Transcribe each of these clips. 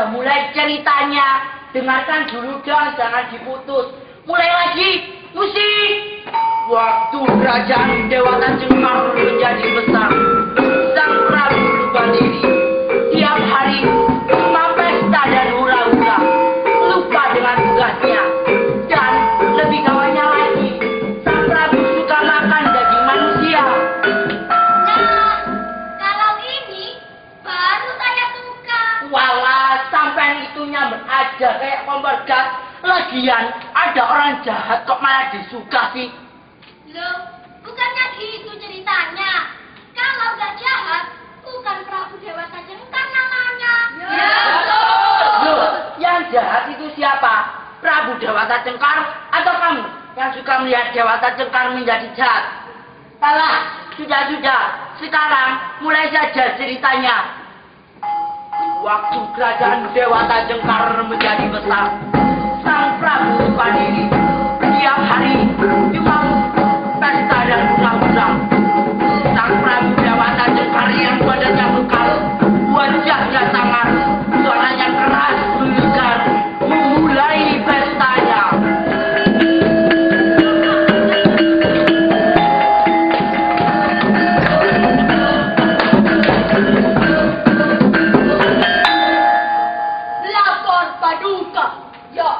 Mulai ceritanya, dengarkan dulu dong, jangan diputus. Mulai lagi, musik. Waktu kerajaan Dewata Cengkar menjadi besar, Sang Prabu lupa diri. Tiap hari cuma pesta dan hura-hura, lupa dengan tugasnya. Dan lebih kawannya lagi, Sang Prabu suka makan daging manusia. Nah, kalau ini baru saya suka. Walah, sampai itunya aja kayak kompor gas. Lagian ada orang jahat kok malah disuka sih. Loh, bukannya gitu ceritanya. Kalau gak jahat, bukan Prabu Dewata Cengkar namanya. Ya. Loh, yang jahat itu siapa? Prabu Dewata Cengkar atau kamu yang suka melihat Dewata Cengkar menjadi jahat? Alah, sudah. Sekarang mulai saja ceritanya. Waktu kerajaan Dewata Cengkar menjadi besar, Sang Prabu lupa diri. Tiap hari cuma pesta dan hura-hura. Sang Prabu Dewata Cengkar yang badannya bekal, wajahnya sangar, suaranya keras menggelegar, memulai pestanya. Lapor Paduka. Ya,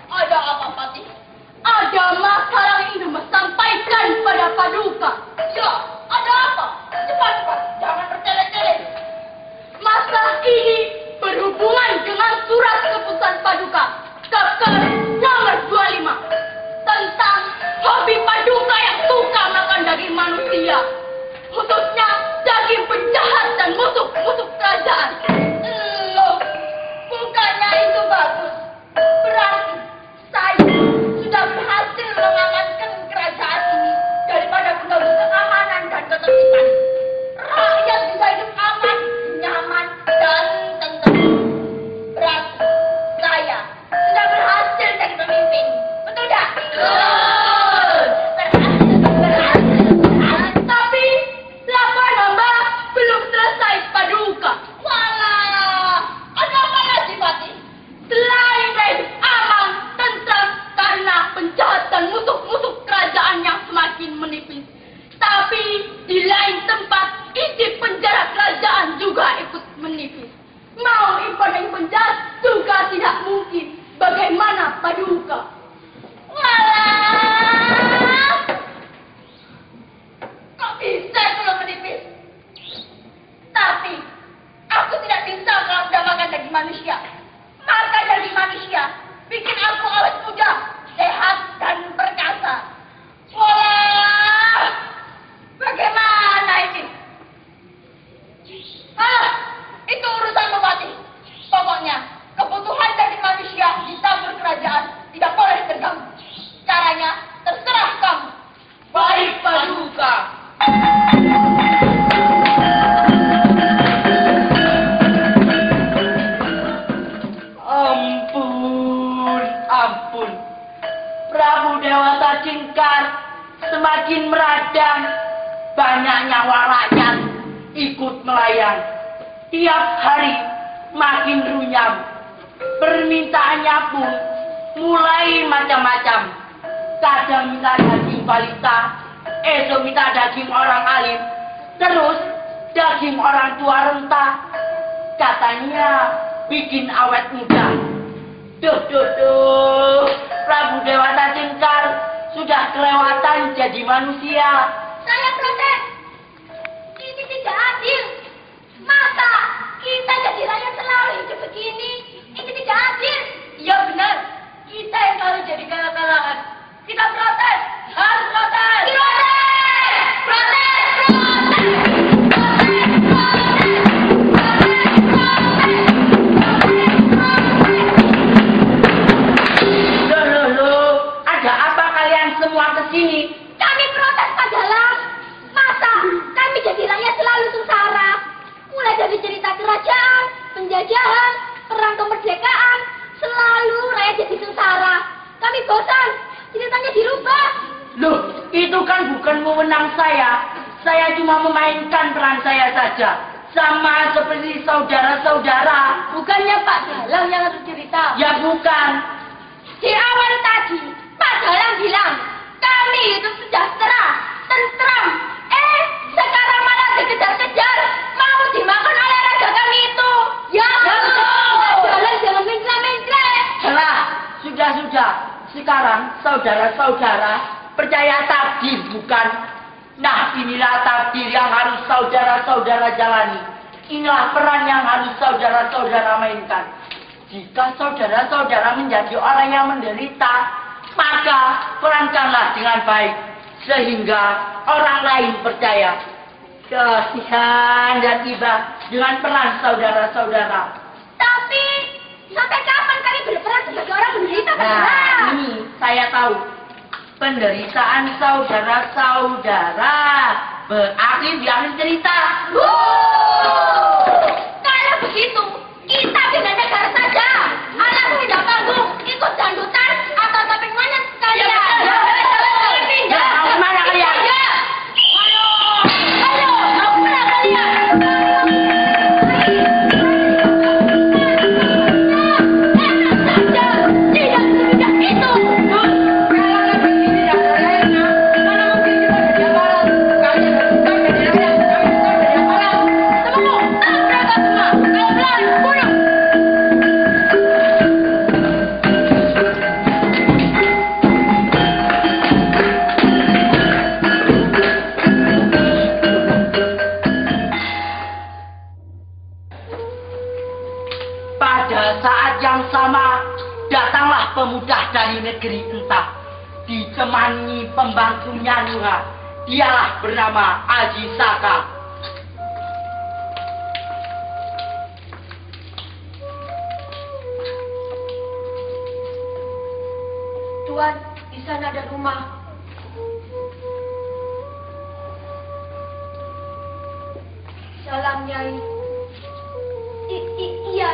ada apa Patih? Ada masalah yang ingin sampaikan pada Paduka. Ya, ada apa? Cepat, jangan bertele-tele. Masalah ini berhubungan dengan surat keputusan Paduka Kekar nomor 25 tentang hobi Paduka yang suka makan daging manusia, khususnya daging penjahat dan musuh-musuh kerajaan. Loh, bukannya itu bagus? Berarti saya sudah berhasil mengamankan kerajaan ini daripada mengganggu keamanan dan ketertiban. Rakyat bisa hidup aman, nyaman, dan tenteram. Berarti saya sudah berhasil jadi pemimpin. Betul tidak? Betul. Berhasil. Tapi laba-laba belum selesai Paduka. Walah, ada apa lagi Patih? Selain hidup aman, tentram karena penjahat dan musuh-musuh kerajaan yang semakin menipis. Tapi di lain tempat, isi penjara kerajaan juga ikut menipis. Mau impor penjahat juga tidak mungkin. Bagaimana Paduka? Walah, kok bisa belum menipis? Tapi aku tidak bisa kalau sudah makan daging manusia. Makan daging manusia bikin aku awet muda, sehat dan perkasa. Wah, bagaimana ini? Itu urusan Bupati. Pokoknya kebutuhan daging manusia di tabur kerajaan tidak boleh terganggu. Caranya terserah kamu. Baik, Paduka. nyawa rakyat ikut melayang. Tiap hari makin runyam. Permintaannya pun mulai macam-macam. Kadang minta daging balita, esok minta daging orang alim, terus daging orang tua renta. Katanya bikin awet muda. Duh, Prabu Dewata Cengkar sudah kelewatan jadi manusia. Saya protes. Ini tidak adil. Masa kita jadi rakyat selalu hidup begini? Ini tidak adil. Iya benar. Kita yang selalu jadi kalah-kalahan. Kita protes. Harus protes. Protes! Protes! Loh, ada apa kalian semua kesini? Kami protes padalah. Masa kami jadi rakyat selalu sengsara. Mulai dari cerita kerajaan, penjajahan, perang kemerdekaan, selalu rakyat jadi sengsara. Kami bosan, ceritanya dirubah. Loh, itu kan bukan wewenang saya. Saya cuma memainkan peran saya saja. Sama seperti saudara-saudara. Bukannya Pak Dalang yang harus cerita? Ya bukan. Di awal tadi, Pak Dalang bilang, kami hidup sejahtera, tentram. Sekarang malah dikejar-kejar, mau dimakan oleh raja kami itu. Ya Pak Dalang jangan mencela-mencela. Salah, sudah. Sekarang saudara-saudara percaya takdir bukan? Nah, inilah takdir yang harus saudara-saudara jalani. Inilah peran yang harus saudara-saudara mainkan. Jika saudara-saudara menjadi orang yang menderita, maka perankanlah dengan baik, sehingga orang lain percaya. Kasihan dan tiba dengan peran saudara-saudara. Tapi, sampai kapan kami berperan sebagai orang menderita? Nah, ini saya tahu. Penderitaan saudara-saudara berakhir di akhir cerita. Kalau begitu, kita pindah negara saja. Anak tidak panggung, ikut dangdutan atau topeng monyet sekalian. Pindah. Mau kemana kalian? Ayo, mau kemana kalian? Tidak semudah itu. Pada saat yang sama, datanglah pemuda dari negeri entah, ditemani pembantunya Nuha. Dialah bernama Aji Saka. Tuan, di sana ada rumah. Salam, Nyai. Iya,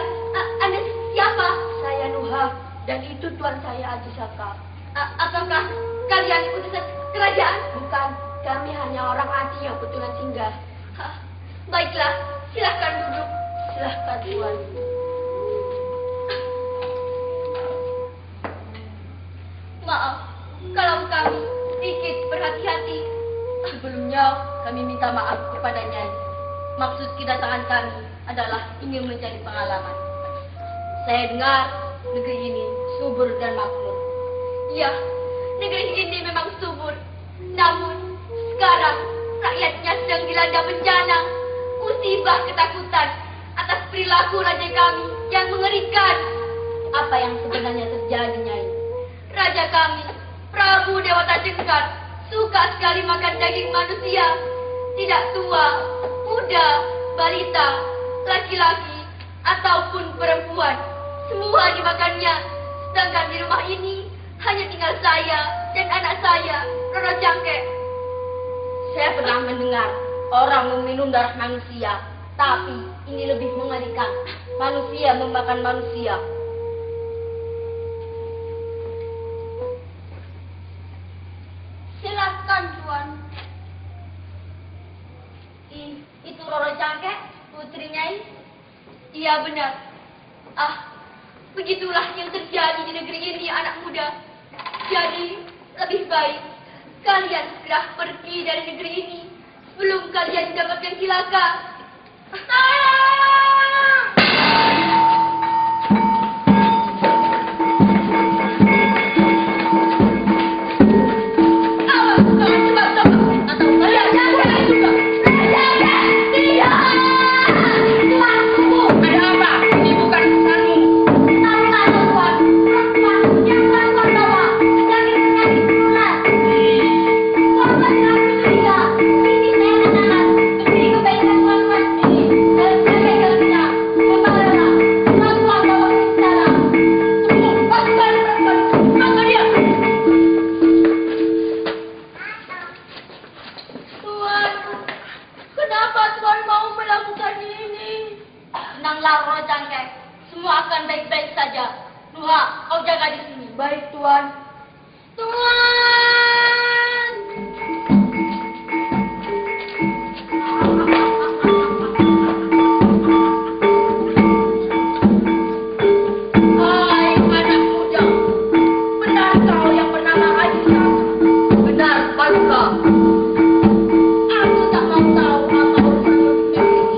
Anda siapa? Saya Nuha, dan itu tuan saya Aji Saka. Apakah kalian utusan kerajaan? Bukan, kami hanya orang asing yang kebetulan singgah. Baiklah, silahkan duduk. Silahkan, tuan. Maaf, kalau kami sedikit berhati-hati. Sebelumnya, kami minta maaf kepada Nyai. Maksud kedatangan kami adalah ingin mencari pengalaman. Saya dengar negeri ini subur dan makmur. Iya, negeri ini memang subur. Namun, sekarang rakyatnya sedang dilanda bencana, musibah ketakutan atas perilaku raja kami yang mengerikan. Apa yang sebenarnya terjadi, Nyai? Raja kami, Prabu Dewata Cengkar, suka sekali makan daging manusia. Tidak tua, muda, balita, laki-laki, ataupun perempuan. Semua dimakannya. Sedangkan di rumah ini hanya tinggal saya dan anak saya, Roro Jangke. Saya pernah mendengar orang meminum darah manusia. Tapi ini lebih mengerikan. Manusia memakan manusia. Silakan, Tuan. Putri Nyai? Iya benar. Begitulah yang terjadi di negeri ini, anak muda. Jadi, lebih baik kalian segera pergi dari negeri ini sebelum kalian mendapatkan cilaka. Semua akan baik-baik saja. Nuha, kau jaga di sini. Baik, Tuan. Tuan! Hai, anak muda. Benar kau yang bernama Ayu? Benar, Paduka. Aku tak mau tahu apa urusan di negeri ini.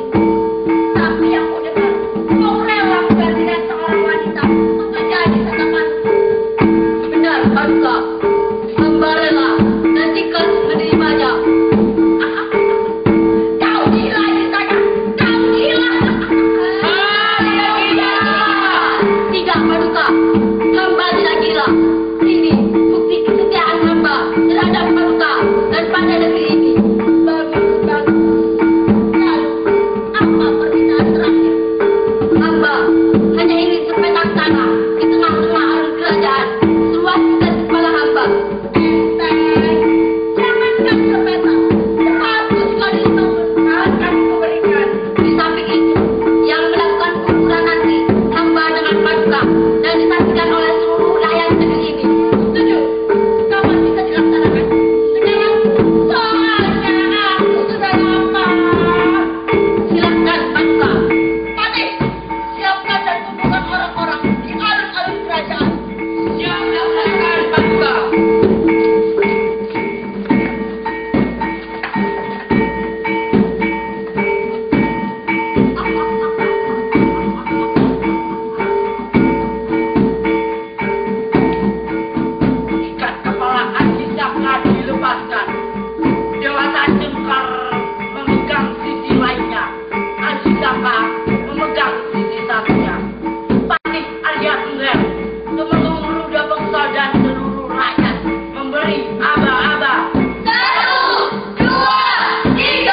Tapi yang ku dengar, kau rela menggantikan seorang wanita untuk menjadi tatapan. Benar, Paduka. Hamba rela dan ikhlas menerimanya. Kau gila di sana. Kau gila. Dia gila. Tidak, Paduka. Hamba tidak gila. Ini bukti kesetiaan hamba terhadap Paduka dan pada negeri ini. Bagus, bagus. Lalu, apa permintaan terakhir? Hamba hanya ingin sepetak tanah di tengah-tengah arus kerajaan seluas dari kepala hamba. Jangankan sepetak, 100 kali lipat akan kuberikan. Di samping itu, yang melakukan kuburan nanti hamba dengan Paduka dan disaksikan oleh seluruh rakyat negeri ini. Setuju? Kapan bisa dilaksanakan? Sekarang soalnya aku sudah lapar. Silakan, Paduka. Patih, siapkan dan kumpulkan orang-orang di alun-alun kerajaan. Siapkan, Paduka. Ikat kepala Ajitaka dilepaskan. Dewata Cengkar memegang sisi lainnya. Ajitaka memegang sisi satunya. Patih Arya Tunggal, Temenggung Ruda Bangsa dan seluruh rakyat memberi aba-aba. 1, 2, 3.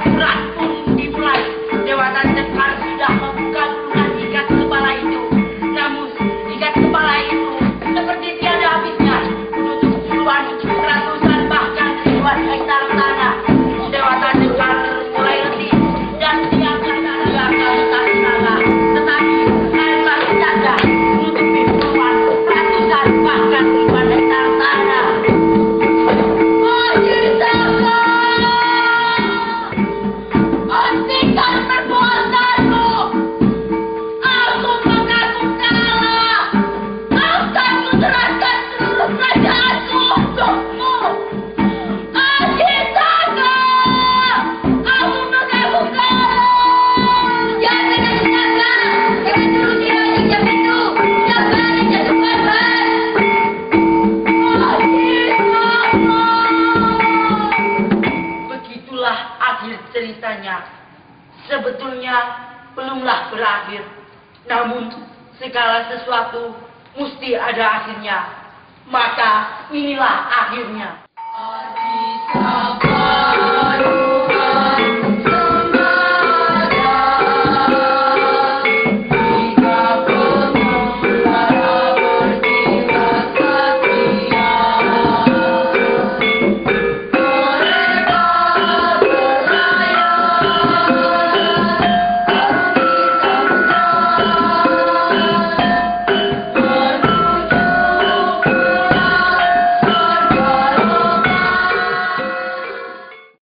Pengukuran pun dimulai. Dewata Cengkar sudah membuka gulungan ikat kepala itu. Namun ikat kepala itu seperti tiada habisnya menutup puluhan, ratusan, bahkan ribuan hektar tanah. Dewata Cengkar mulai letih dan siap gagal tak salah. Tetapi air masih saja menutupi puluhan, ratusan, bahkan ribuan hektar tanah. Ajitaka! Hentikan perbuatanmu! Aku mengaku kalah! Akan kuserahkan seluruh kerajaanku untukmu! Ajitaka! Aku mengaku kalah! Jangan Ajitaka! Jangan suruh dia jam itu! Jangan jatuh korban! Ajitaka! Begitulah akhir ceritanya. Sebetulnya belumlah berakhir. Namun segala sesuatu mesti ada akhirnya. Maka inilah akhirnya. Adisa.